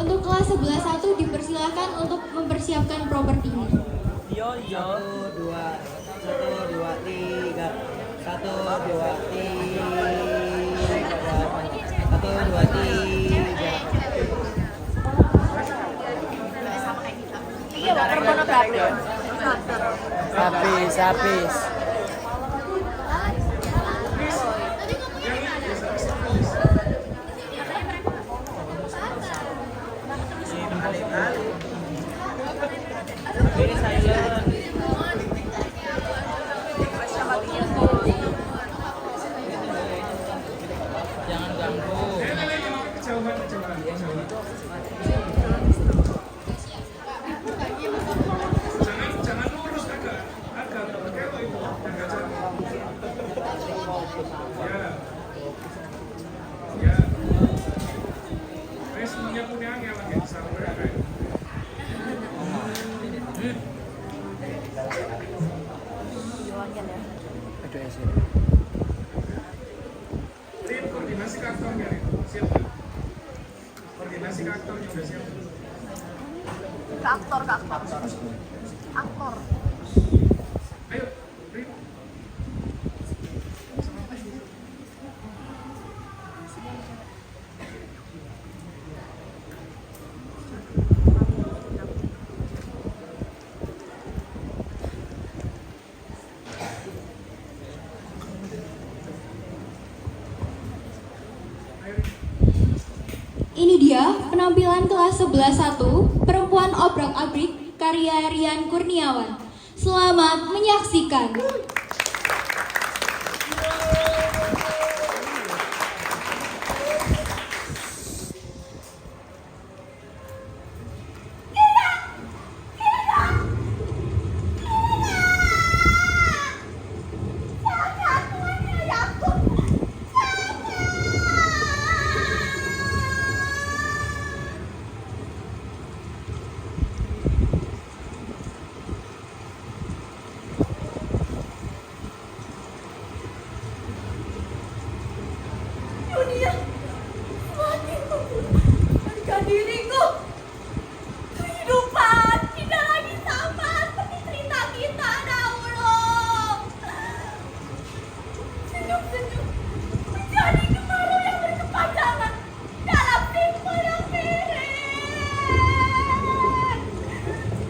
Untuk kelas 11-1 dipersilakan untuk mempersiapkan propertinya. Yo yo. Satu dua tiga. Satu dua tiga. Satu dua tiga. Iya, pornografi. Habis. Ini silent. Jangan ganggu. Jangan lurus agak pakai itu agak jauh. Ya. Semuanya punya angin lagi sampai. Rin, koordinasi ke aktornya, Rin. Siap. Koordinasi ke aktor juga siap. Ke aktor. Ayo, Rin. Ini dia penampilan kelas 11-1 Perempuan Obrak-abrik karya Rian Kurniawan. Selamat menyaksikan. Dunia semakin memburuk. Harga diriku, kehidupan tidak lagi sama seperti cerita kita dahulu. Senyum-senyum menjadi kemarau yang berkepanjangan dalam simpul yang miring.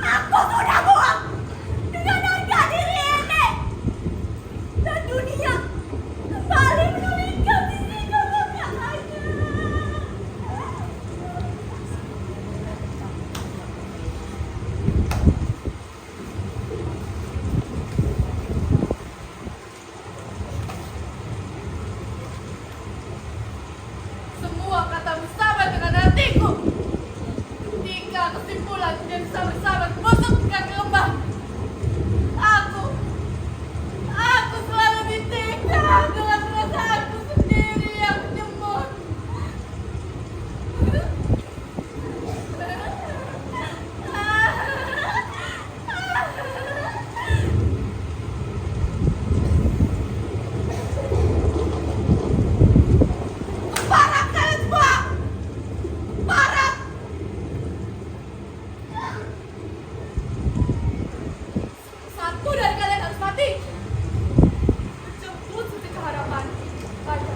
Aku sudah muak dengan harga diri ini, dan dunia kembali menolehkan sisi kebanggaannya. Semua kata bersama dengan hatiku. Ketika kesimpulan tidak bisa bersama masukkan ke lembah. Aku selalu ditinggal dengan perasaanku sendiri yang menjemur. Parah kalian semua! Parah! Satu dari kalian harus mati. Jemput suci keharapan. Pada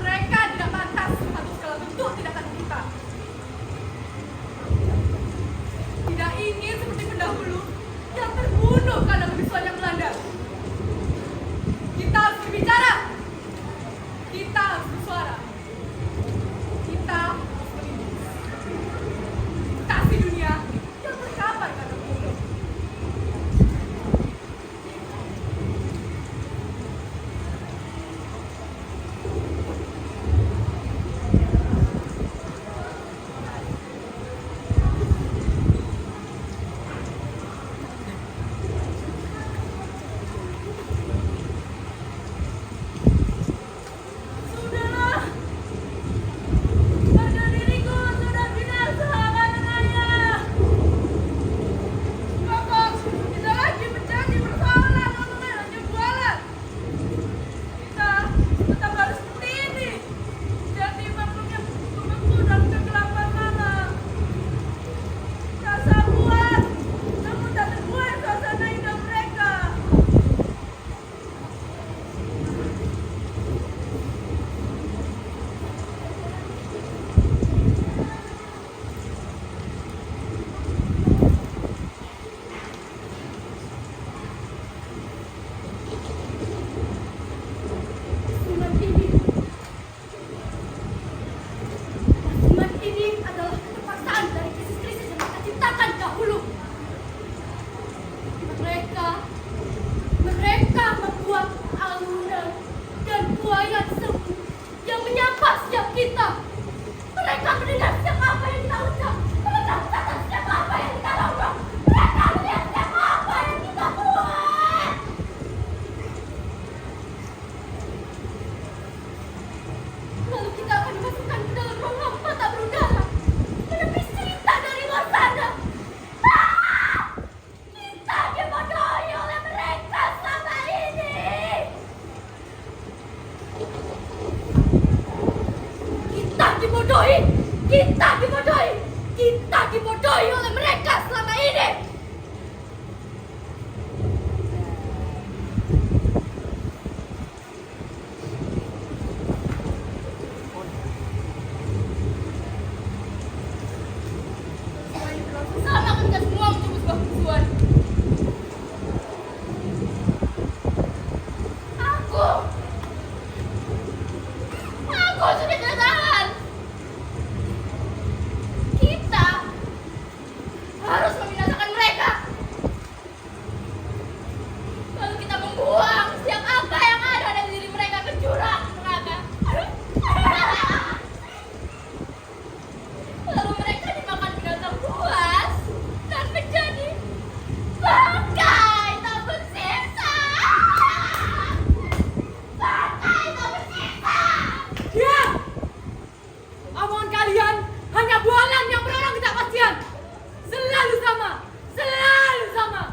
mereka tidak pantas untuk segala bentuk tindakan kita. Tidak ingin seperti pendahulu yang terbunuh karena kebisuan yang melanda. Kita harus berbicara. Kita harus bersuara. Kita harus melindungi. Kasih dunia yang terkapar karena bodoh. Sudahlah. buaya semu yang menyapa setiap kita. Mereka mendengar setiap apa yang kita ucap. Mereka mencatat setiap apa yang kita lakukan. Mereka melihat setiap apa yang kita buat. Lalu kita akan dimasukkan ke dalam ruang hampa tak berudara. Menepis cerita dari luar sana. Kita dibodohi oleh mereka selama ini. Kita dibodohi. Kita dibodohi. Kita dibodohi oleh mereka selama ini. Sama kan kita semua mencoba sebuah kerusuhan. Aku sudah tidak tahan. Kita harus membinasakan mereka. Lalu kita membuang setiap apa yang ada dari diri mereka ke jurang neraka. Lalu mereka dimakan binatang buas dan menjadi bangkai tak bersisa. Bangkai tak bersisa. Ya, omongan kalian hanya bualan yang berorang ketidakpastian. Selalu sama, selalu sama.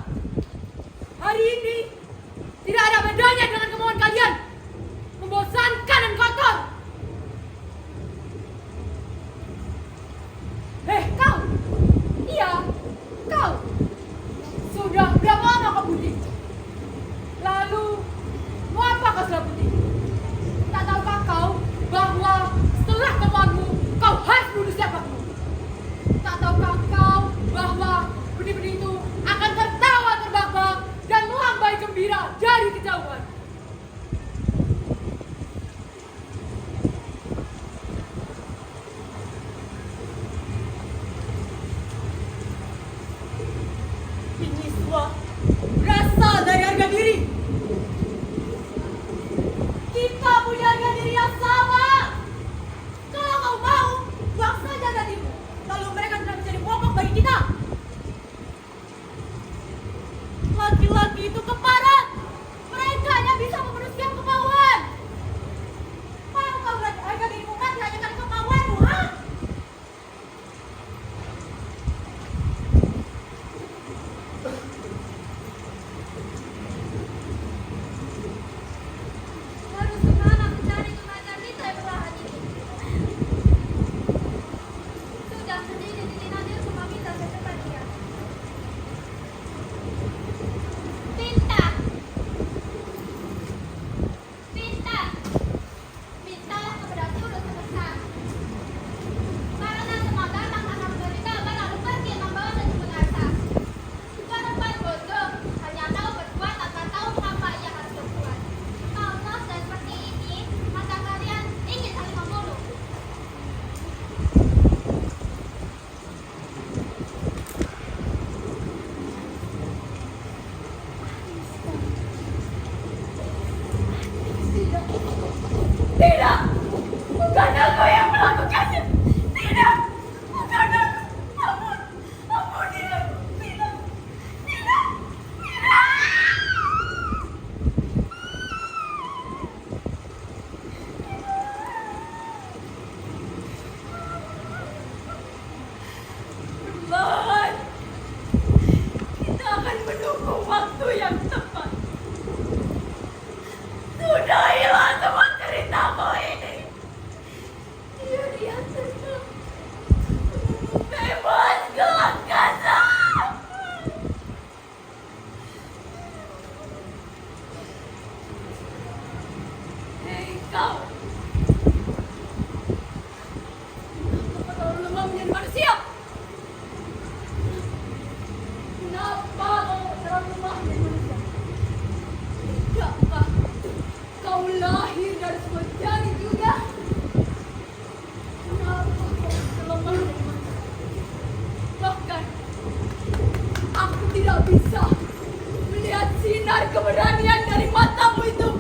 Hari ini tidak ada bedanya dengan kemauan kalian. Membosankan dan kotor. Kau. Iya, kau. Sudah berapa lama kau putih? Lalu, mau apa kau sudah putih? Tak tahukah kau bahwa setelah kemauanmu, kau harus bunuh siapapun? Tak tahukah kau bahwa benih-benih itu akan tertawa terbahak dan melambai gembira dari kejauhan? Ini semua berasal dari harga diri. Kita punya harga diri yang sama. Kalau kau mau, buang saja darimu. Lalu mereka tidak menjadi pokok bagi kita. Laki-laki itu keparat. Mereka hanya bisa memenuhi setiap kemauan. Mau kau harga dirimu mati hanya karena kemauanmu, ha? Harus semangat mencari kematian kita yang perlahan ini. Sudah berdiri di nadir semua minta secepat dia. Pinta. Pinta. Mintalah kepada Turut sebesar. Karena semua datang akan menderita lalu pergi membawa dan mengarsa. Perempuan bodoh hanya tahu berbuat tanpa tahu mengapa ia harus berbuat. Kalau sudah seperti ini, maka kalian ingin saling membunuh. Tidak, bukan aku yang melakukannya. Tidak, bukan aku. Ampun, ampuni aku. Tidak, tidak, tidak. Perlahan, kita akan menunggu waktu yang tepat. Sudahilah semua ceritamu ini. Dia senang. Bebas gelap kasar. Hei kau. Kenapa kau lemah menjadi manusia? Kenapa kau terlalu lemah menjadi manusia? Tidakkah kau lahir dari sebuah janin juga? Kenapa kau lemah menjadi manusia? Bahkan aku tidak bisa melihat sinar keberanian dari matamu itu.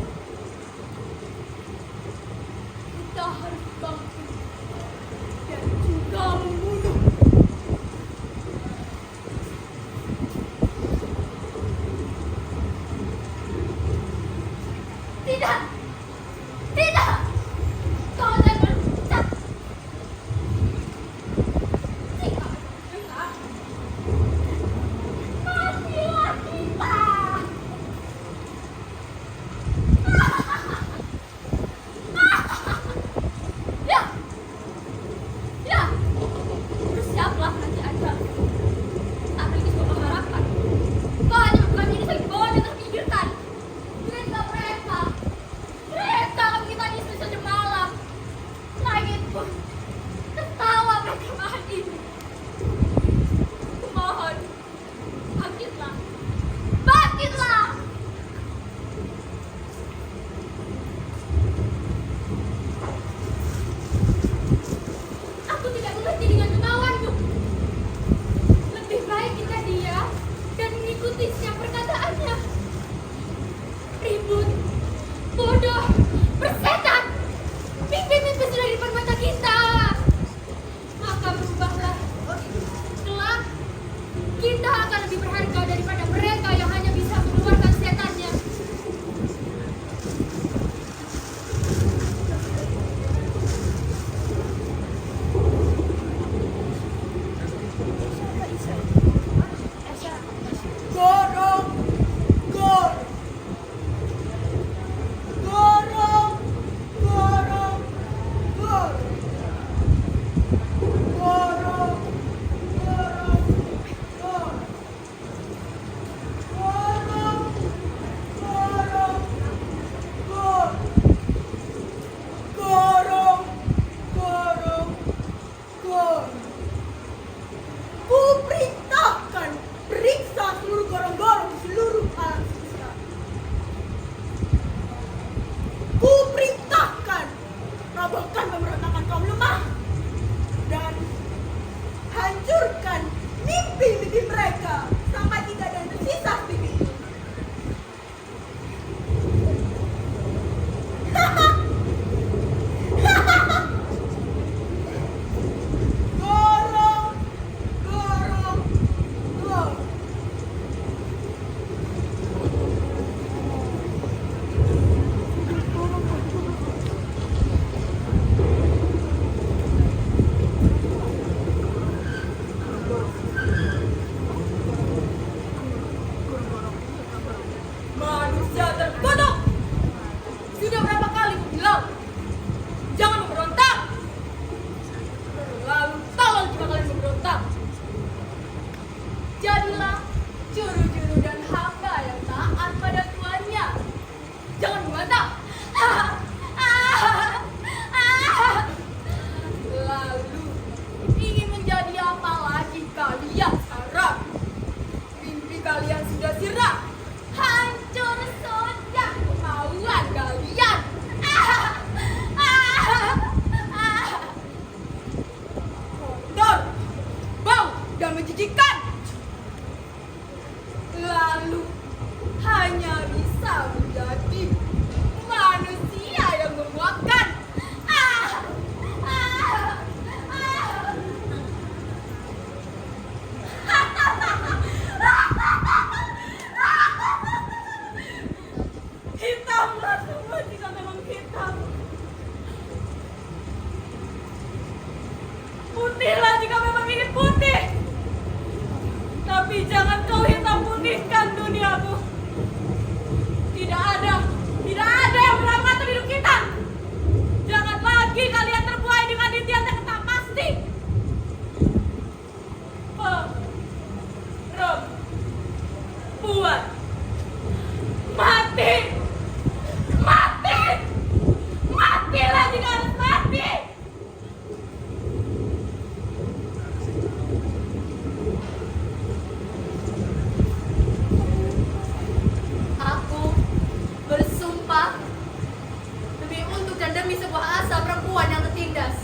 demi sebuah asa perempuan yang tertindas.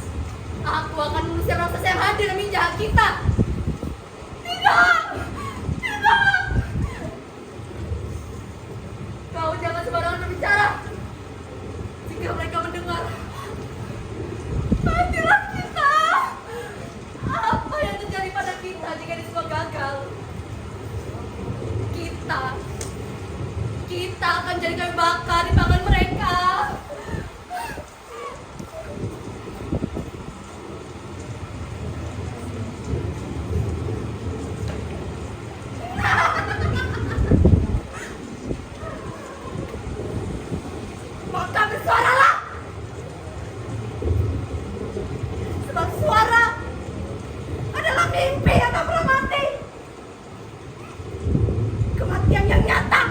Aku akan mengusir raksasa yang hadir demi jahat kita. Tidak! Tidak! Kau jangan sembarangan berbicara. Jika mereka mendengar, matilah kita. Apa yang terjadi pada kita jika ini semua gagal? Kita akan jadi kayu bakar di tangan mereka. Maka bersuaralah. Sebab suara adalah mimpi yang tak pernah mati. Kematian yang nyata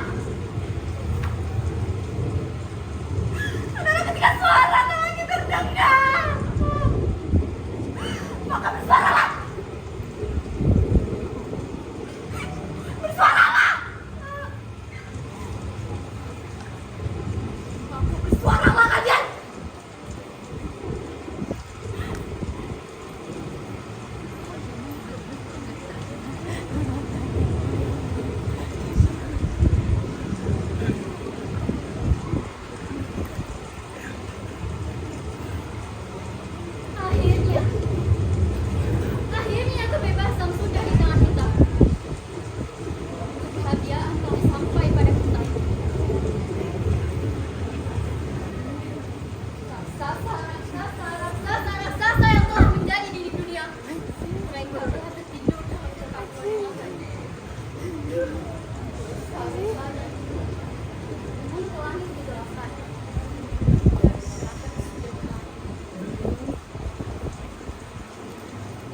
adalah ketika suara telah kita terdengar. Maka bersuaralah. Bersuaralah. Maka bersuaralah kalian. Akhirnya kebebasan sudah di tangan kita. Kebahagiaan telah sampai pada kita. Raksasa yang telah menjadi diri dunia. Mereka telah tertidur dalam kekacauan yang terjadi. Untuk langit digelapkan.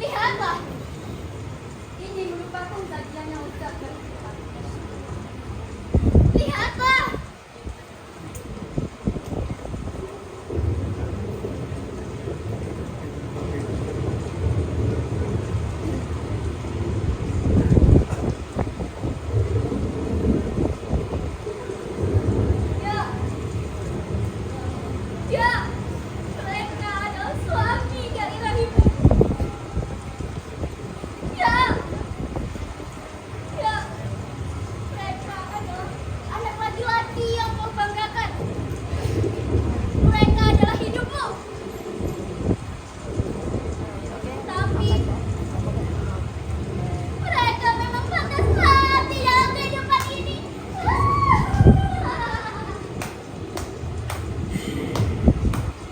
Lihatlah, ini merupakan sajian yang lezat bagi kita. Lihatlah, ya, mereka adalah suami dari rahimmu. Ya, mereka adalah anak laki-laki yang kau banggakan. Mereka adalah hidupmu. Tapi mereka memang pantas mati dalam kehidupan ini.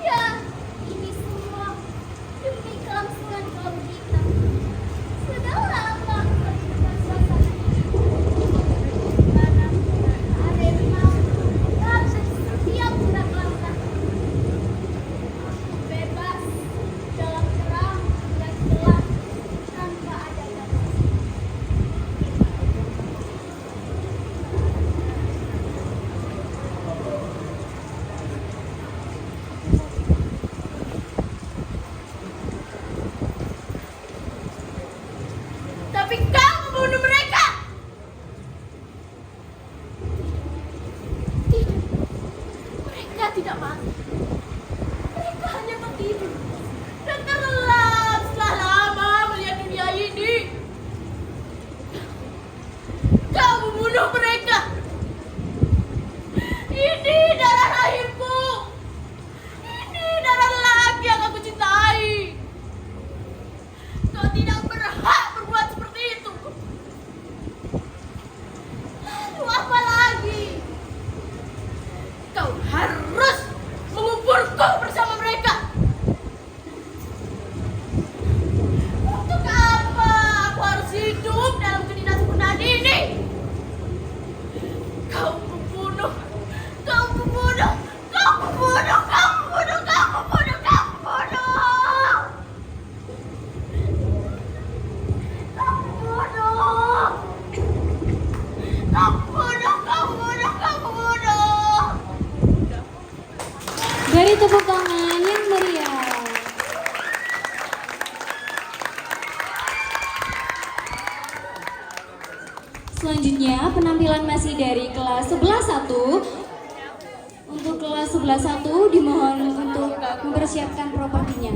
Ya, ini semua demi kelangsungan kaum kita. Sudah lama kita suasana ini. Karena harimau harus setiap gerak langkah. Bebas dalam terang dan gelap tanpa ada batas. Tapi kau membunuh mereka. Tidak, mereka tidak mati. Mereka hanya tertidur dan terlelap setelah lama melihat dunia ini. Kau membunuh mereka. Ini darah rahimku. Ini darah lelaki yang aku cintai. Kau tidak berhak berbuat seperti itu. Lalu apa lagi? Kau harus menguburku bersama mereka. Untuk apa aku harus hidup dalam ketidaksempurnaan ini? Kau membunuh. Kau membunuh. Kau membunuh. Kau membunuh. Kau membunuh. Kau membunuh. Beri tepuk tangan yang meriah. Selanjutnya penampilan masih dari kelas 11-1. Untuk kelas kelas 11 1 dimohon untuk mempersiapkan propertinya.